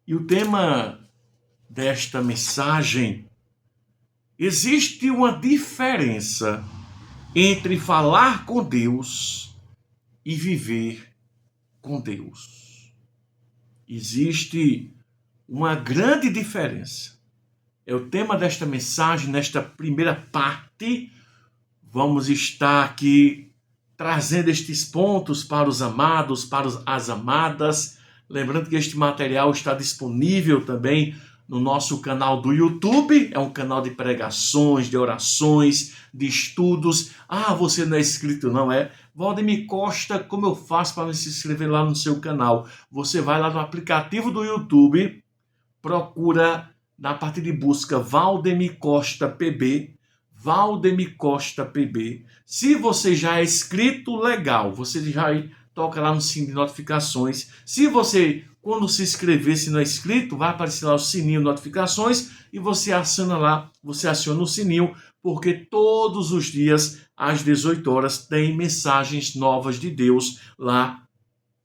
E o tema desta mensagem: existe uma diferença entre falar com Deus e viver com Deus. Existe uma grande diferença. É o tema desta mensagem. Nesta primeira parte, vamos estar aqui trazendo estes pontos para os amados, para as amadas. Lembrando que este material está disponível também no nosso canal do YouTube. É um canal de pregações, de orações, de estudos. Ah, você não é inscrito, não é? Valdemir Costa, como eu faço para se inscrever lá no seu canal? Você vai lá no aplicativo do YouTube, procura na parte de busca Valdemir Costa PB, Valdemir Costa PB. Se você já é inscrito, legal, você já toca lá no sininho de notificações. Se você, quando se inscrever, se não é inscrito, vai aparecer lá o sininho de notificações e você aciona lá, você aciona o sininho, porque todos os dias, às 18 horas, tem mensagens novas de Deus lá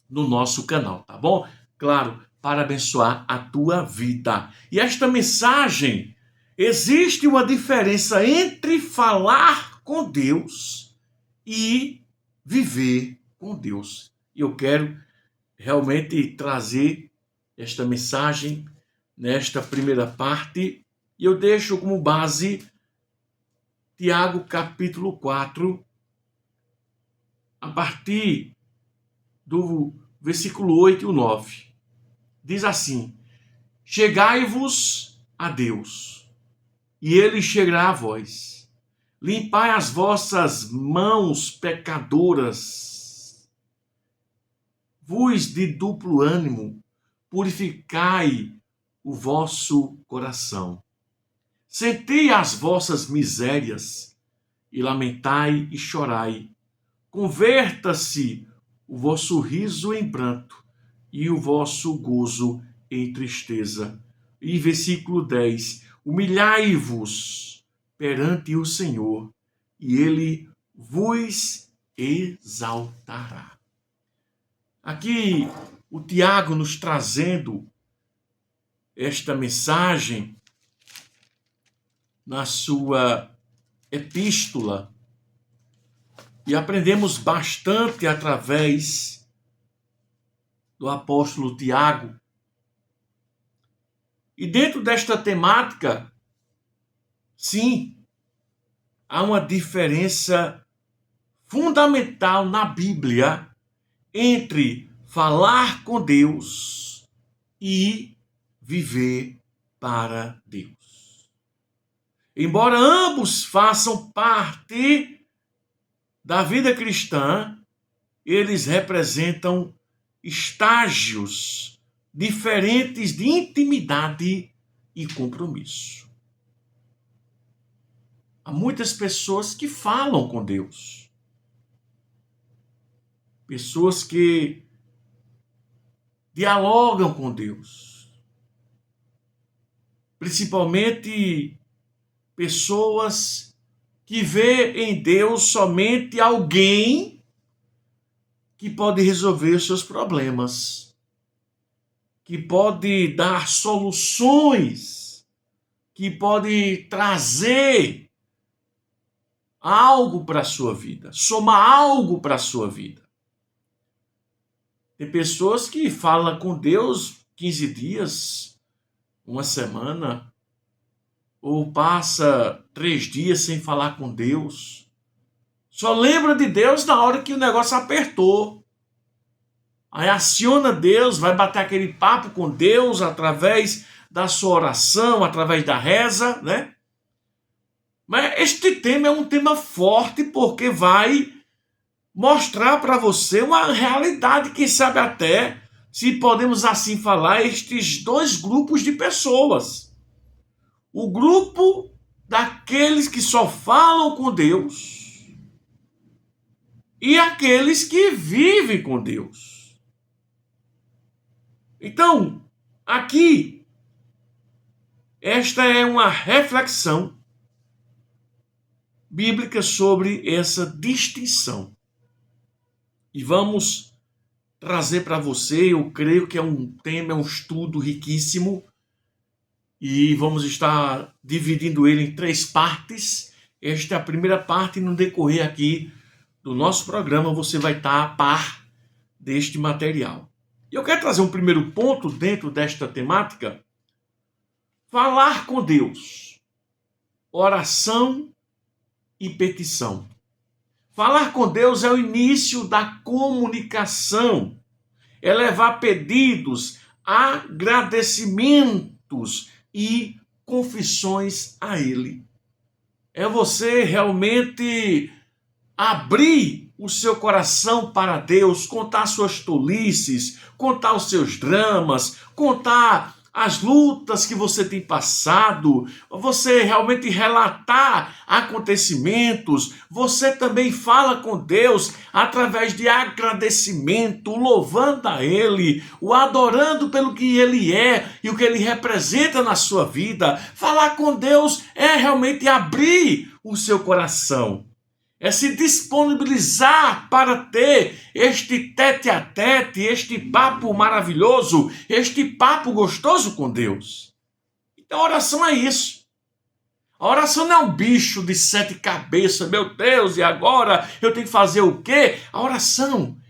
no nosso canal, tá bom? Claro, para abençoar a tua vida. E esta mensagem: existe uma diferença entre falar com Deus e viver com Deus. E eu quero realmente trazer esta mensagem nesta primeira parte, e eu deixo como base Tiago capítulo 4, a partir do versículo 8 e o 9. Diz assim: chegai-vos a Deus, e ele chegará a vós. Limpai as vossas mãos pecadoras, vos de duplo ânimo, purificai o vosso coração. Senti as vossas misérias, e lamentai e chorai. Converta-se o vosso riso em pranto, e o vosso gozo em tristeza. E versículo 10: humilhai-vos perante o Senhor, e ele vos exaltará. Aqui o Tiago nos trazendo esta mensagem na sua epístola, e aprendemos bastante através do apóstolo Tiago. E dentro desta temática, sim, há uma diferença fundamental na Bíblia entre falar com Deus e viver para Deus. Embora ambos façam parte da vida cristã, eles representam estágios diferentes de intimidade e compromisso. Há muitas pessoas que falam com Deus, pessoas que dialogam com Deus, principalmente pessoas que vê em Deus somente alguém que pode resolver os seus problemas, que pode dar soluções, que pode trazer algo para a sua vida, somar algo para a sua vida. Tem pessoas que falam com Deus 15 dias, uma semana, ou passa 3 dias sem falar com Deus. Só lembra de Deus na hora que o negócio apertou. Aí aciona Deus, vai bater aquele papo com Deus através da sua oração, através da reza, né? Mas este tema é um tema forte, porque vai mostrar para você uma realidade, quem sabe até, se podemos assim falar, estes dois grupos de pessoas. O grupo daqueles que só falam com Deus e aqueles que vivem com Deus. Então, aqui, esta é uma reflexão bíblica sobre essa distinção. E vamos trazer para você. Eu creio que é um tema, é um estudo riquíssimo e vamos estar dividindo ele em 3 partes. Esta é a primeira parte e no decorrer aqui do nosso programa você vai estar a par deste material. E eu quero trazer um primeiro ponto dentro desta temática: falar com Deus, oração e petição. Falar com Deus é o início da comunicação, é levar pedidos, agradecimentos e confissões a Ele. É você realmente abrir o seu coração para Deus, contar suas tolices, contar os seus dramas, contar as lutas que você tem passado, você realmente relatar acontecimentos. Você também fala com Deus através de agradecimento, louvando a Ele, o adorando pelo que Ele é e o que Ele representa na sua vida. Falar com Deus é realmente abrir o seu coração. É se disponibilizar para ter este tete-a-tete, este papo maravilhoso, este papo gostoso com Deus. Então a oração é isso. A oração não é um bicho de 7 cabeças, meu Deus, e agora eu tenho que fazer o quê? A oração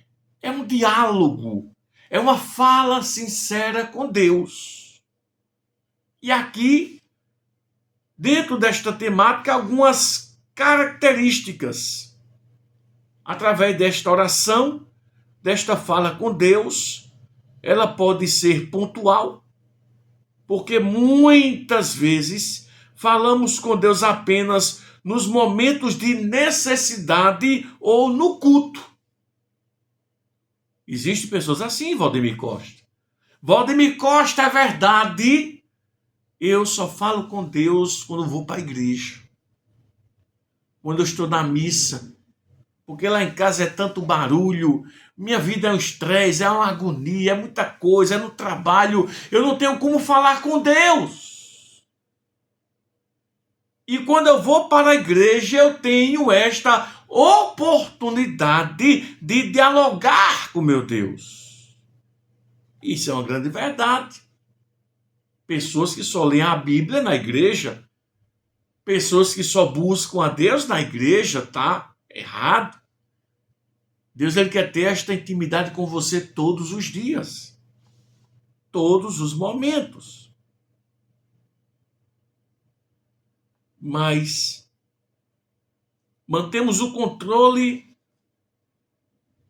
é um diálogo, é uma fala sincera com Deus. E aqui, dentro desta temática, algumas características. Através desta oração, desta fala com Deus, ela pode ser pontual, porque muitas vezes falamos com Deus apenas nos momentos de necessidade ou no culto. Existem pessoas assim, Valdemir Costa. Valdemir Costa, é verdade, eu só falo com Deus quando vou para a igreja, quando eu estou na missa, porque lá em casa é tanto barulho, minha vida é um estresse, é uma agonia, é muita coisa, é no trabalho, eu não tenho como falar com Deus. E quando eu vou para a igreja, eu tenho esta oportunidade de dialogar com meu Deus. Isso é uma grande verdade. Pessoas que só leem a Bíblia na igreja, pessoas que só buscam a Deus na igreja, tá errado. Deus, ele quer ter esta intimidade com você todos os dias, todos os momentos. Mas mantemos o controle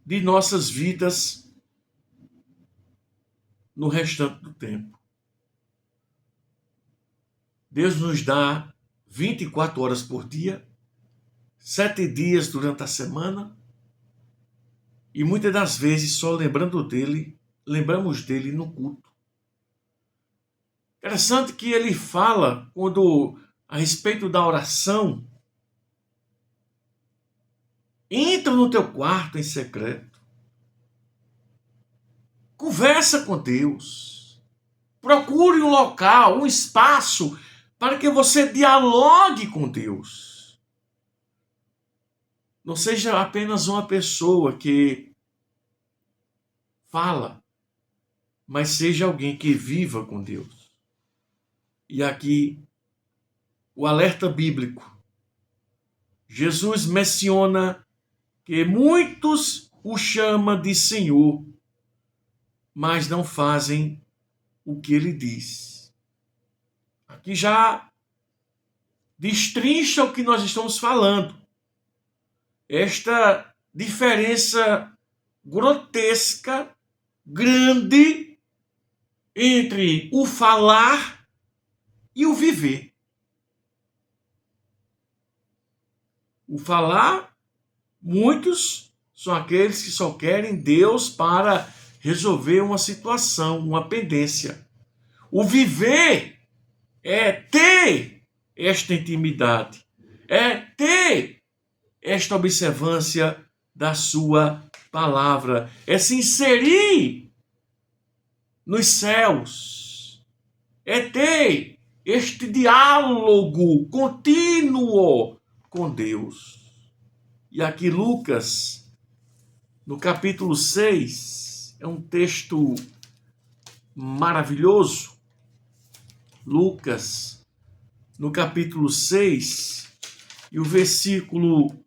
de nossas vidas no restante do tempo. Deus nos dá 24 horas por dia, 7 dias durante a semana, e muitas das vezes só lembramos dele no culto. Interessante que ele fala, a respeito da oração, entra no teu quarto em secreto, conversa com Deus, procure um local, um espaço para que você dialogue com Deus. Não seja apenas uma pessoa que fala, mas seja alguém que viva com Deus. E aqui, o alerta bíblico. Jesus menciona que muitos o chamam de Senhor, mas não fazem o que ele diz. Aqui já destrincha o que nós estamos falando. Esta diferença grotesca, grande, entre o falar e o viver. O falar, muitos são aqueles que só querem Deus para resolver uma situação, uma pendência. O viver é ter esta intimidade, é ter esta observância da sua palavra, é se inserir nos céus, é ter este diálogo contínuo com Deus. E aqui Lucas, no capítulo 6, é um texto maravilhoso. Lucas, no capítulo 6, e o versículo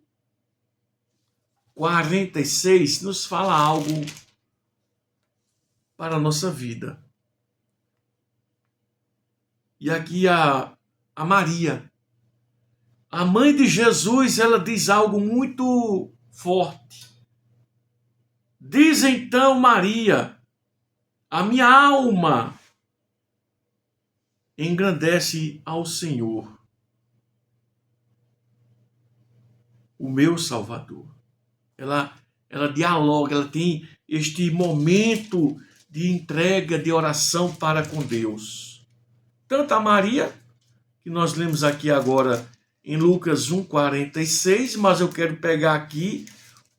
46, nos fala algo para a nossa vida. E aqui a Maria, a mãe de Jesus, ela diz algo muito forte. Diz então Maria: a minha alma engrandece ao Senhor, o meu Salvador. Ela dialoga, ela tem este momento de entrega, de oração para com Deus. Tanto a Maria, que nós lemos aqui agora em Lucas 1,46, mas eu quero pegar aqui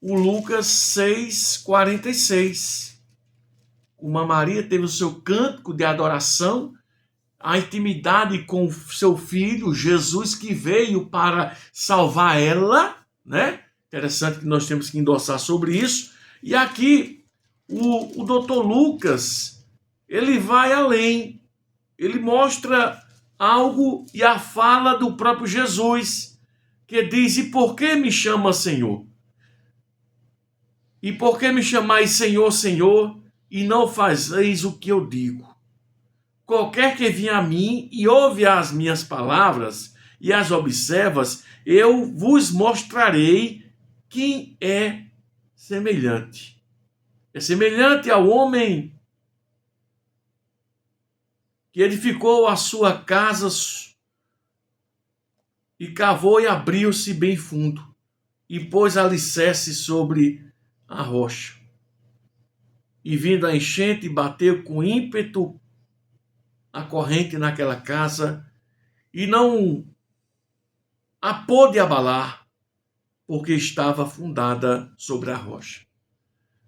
o Lucas 6,46. Uma Maria teve o seu cântico de adoração, a intimidade com seu filho, Jesus, que veio para salvar ela, né? Interessante que nós temos que endossar sobre isso. E aqui o doutor Lucas, ele vai além. Ele mostra algo e a fala do próprio Jesus, que diz: e por que me chama Senhor? E por que me chamais Senhor, Senhor, e não fazeis o que eu digo? Qualquer que venha a mim e ouve as minhas palavras e as observas, eu vos mostrarei quem é semelhante. É semelhante ao homem que edificou a sua casa e cavou e abriu-se bem fundo e pôs alicerce sobre a rocha. E vindo a enchente, bateu com ímpeto a corrente naquela casa e não a pôde abalar, porque estava fundada sobre a rocha.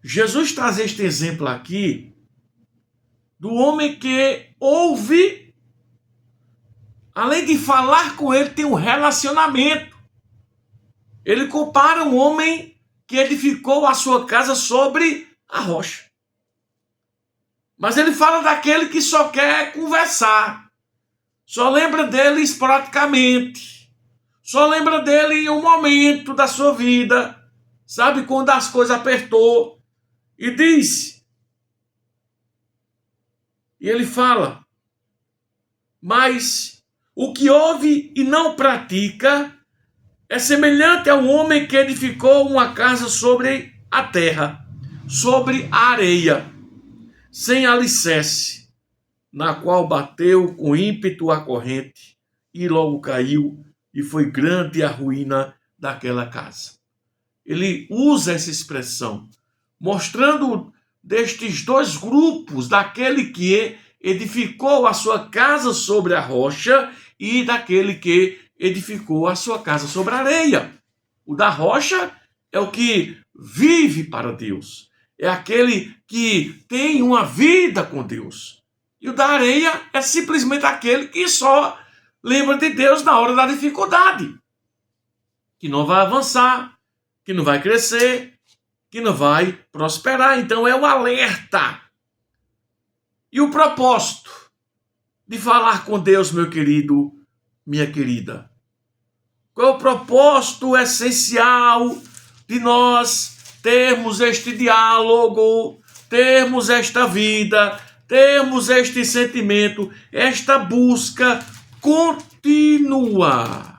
Jesus traz este exemplo aqui do homem que ouve, além de falar com ele, tem um relacionamento. Ele compara um homem que edificou a sua casa sobre a rocha. Mas ele fala daquele que só quer conversar, só lembra dele esporadicamente, só lembra dele em um momento da sua vida, sabe, quando as coisas apertou, e diz, e ele fala: mas o que ouve e não pratica é semelhante a um homem que edificou uma casa sobre a terra, sobre a areia, sem alicerce, na qual bateu com ímpeto a corrente e logo caiu, e foi grande a ruína daquela casa. Ele usa essa expressão, mostrando destes dois grupos, daquele que edificou a sua casa sobre a rocha e daquele que edificou a sua casa sobre a areia. O da rocha é o que vive para Deus, é aquele que tem uma vida com Deus. E o da areia é simplesmente aquele que só lembra de Deus na hora da dificuldade, que não vai avançar, que não vai crescer, que não vai prosperar. Então é o alerta. E o propósito de falar com Deus, meu querido, minha querida? Qual é o propósito essencial de nós termos este diálogo, termos esta vida, termos este sentimento, esta busca contínua?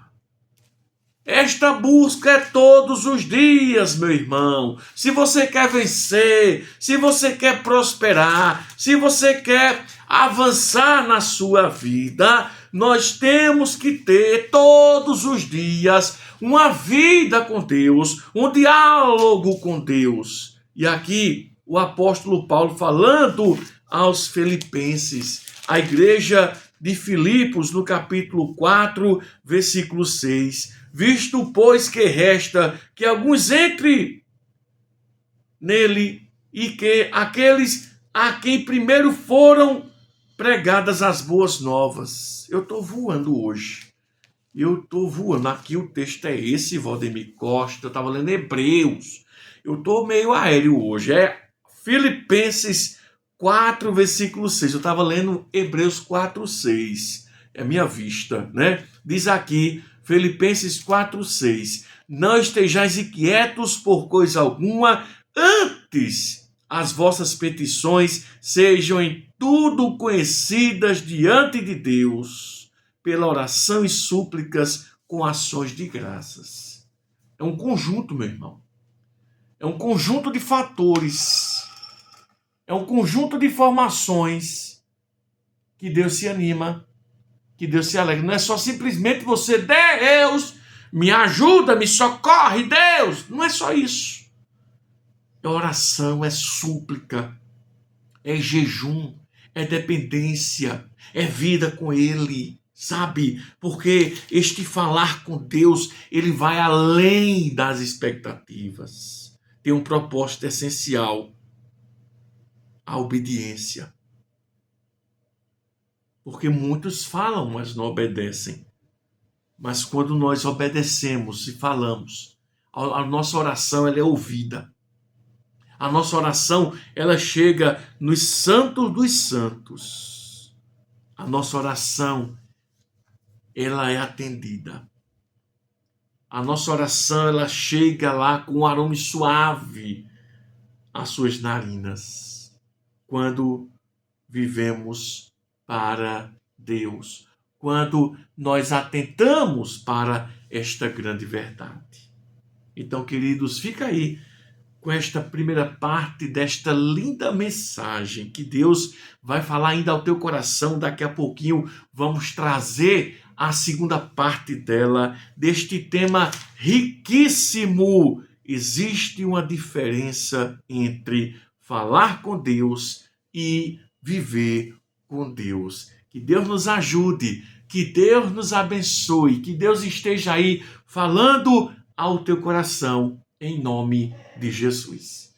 Esta busca é todos os dias, meu irmão. Se você quer vencer, se você quer prosperar, se você quer avançar na sua vida, nós temos que ter todos os dias uma vida com Deus, um diálogo com Deus. E aqui o apóstolo Paulo falando aos filipenses, a igreja de Filipos, no capítulo 4, versículo 6. Visto, pois, que resta que alguns entre nele e que aqueles a quem primeiro foram pregadas as boas novas. Eu estou voando hoje. Eu estou voando. Aqui o texto é esse, Valdemir Costa. Eu estava lendo Hebreus. Eu estou meio aéreo hoje. É Filipenses 4, versículo 6. Eu estava lendo Hebreus 4, 6. É a minha vista, né? Diz aqui, Filipenses 4, 6. Não estejais inquietos por coisa alguma, antes as vossas petições sejam em tudo conhecidas diante de Deus, pela oração e súplicas com ações de graças. É um conjunto, meu irmão. É um conjunto de fatores. É um conjunto de informações que Deus se anima, que Deus se alegra. Não é só simplesmente você, Deus, me ajuda, me socorre, Deus. Não é só isso. É oração, é súplica, é jejum, é dependência, é vida com Ele, sabe? Porque este falar com Deus, ele vai além das expectativas. Tem um propósito essencial, a obediência. Porque muitos falam, mas não obedecem. Mas quando nós obedecemos e falamos, a nossa oração ela é ouvida. A nossa oração ela chega nos santos dos santos. A nossa oração ela é atendida. A nossa oração ela chega lá com um aroma suave às suas narinas. Quando vivemos para Deus, quando nós atentamos para esta grande verdade. Então, queridos, fica aí com esta primeira parte desta linda mensagem que Deus vai falar ainda ao teu coração. Daqui a pouquinho vamos trazer a segunda parte dela, deste tema riquíssimo. Existe uma diferença entre falar com Deus e viver com Deus. Que Deus nos ajude, que Deus nos abençoe, que Deus esteja aí falando ao teu coração, em nome de Jesus.